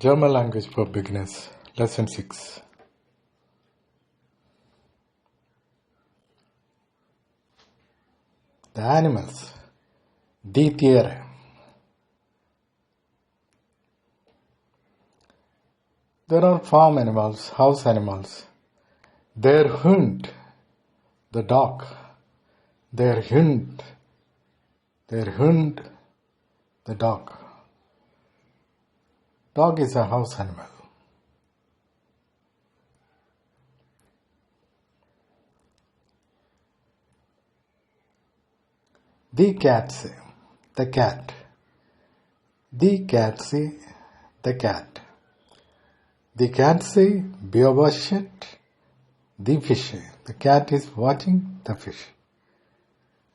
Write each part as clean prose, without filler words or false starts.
German language for beginners, lesson 6. The animals, die Tiere. There are farm animals, house animals. Der Hund, the dog. Der Hund, the dog. Dog is a house animal. Die Katze, the cat. Die Katze, the cat. Die Katze beobachtet die Fische. The cat is watching the fish.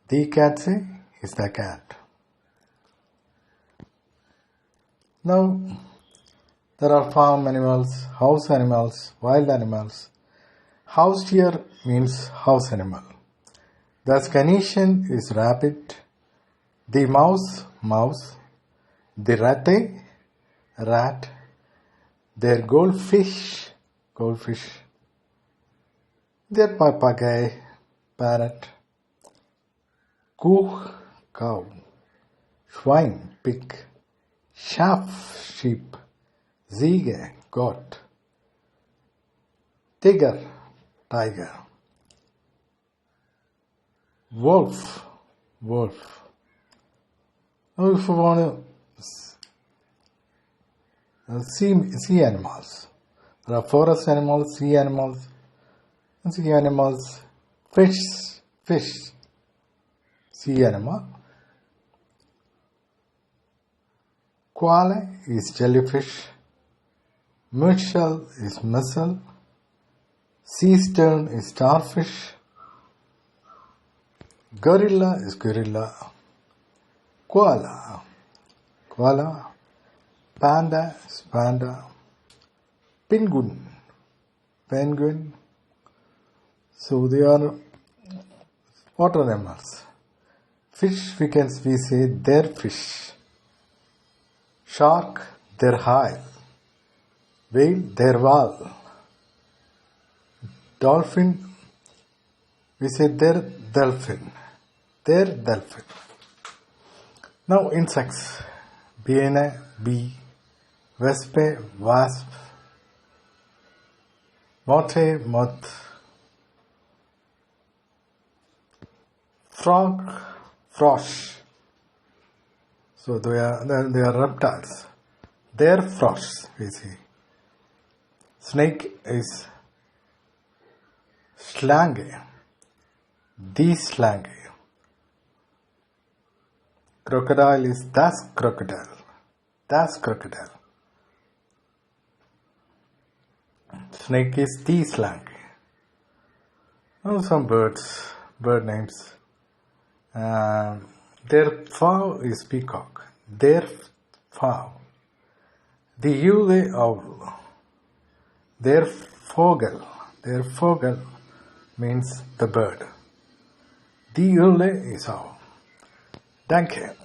Die Katze is the cat. Now, there are farm animals, house animals, wild animals. House here means house animal. The Scandinavian is rabbit, the mouse, mouse, the ratte, rat, their goldfish, goldfish, their papagay, parrot, Kuh, cow, Schwein, pig, Schaf, sheep, Ziege, goat, Tiger, tiger, wolf, wolf. Now if you want to see animals, there are forest animals, sea animals, fish, sea animal. Koala is jellyfish, mussel is mussel, sea stern is starfish, gorilla is gorilla, koala, panda is panda, penguin. So they are water animals. Fish, we say their fish. Shark, their hide. Whale, their whale. Dolphin, we say their dolphin. Their dolphin. Now insects. Biene, bee. Wespe, wasp. Mote, moth. Frog, frosh. So they are reptiles. Their frogs, we see. Snake is slange. The slange. Crocodile is das crocodile. Das crocodile. Snake is the slange. Now some bird names. Their fowl is peacock. Their fowl. The Yule owl. Their Vogel. Their Vogel means the bird. The Yule is owl. Danke.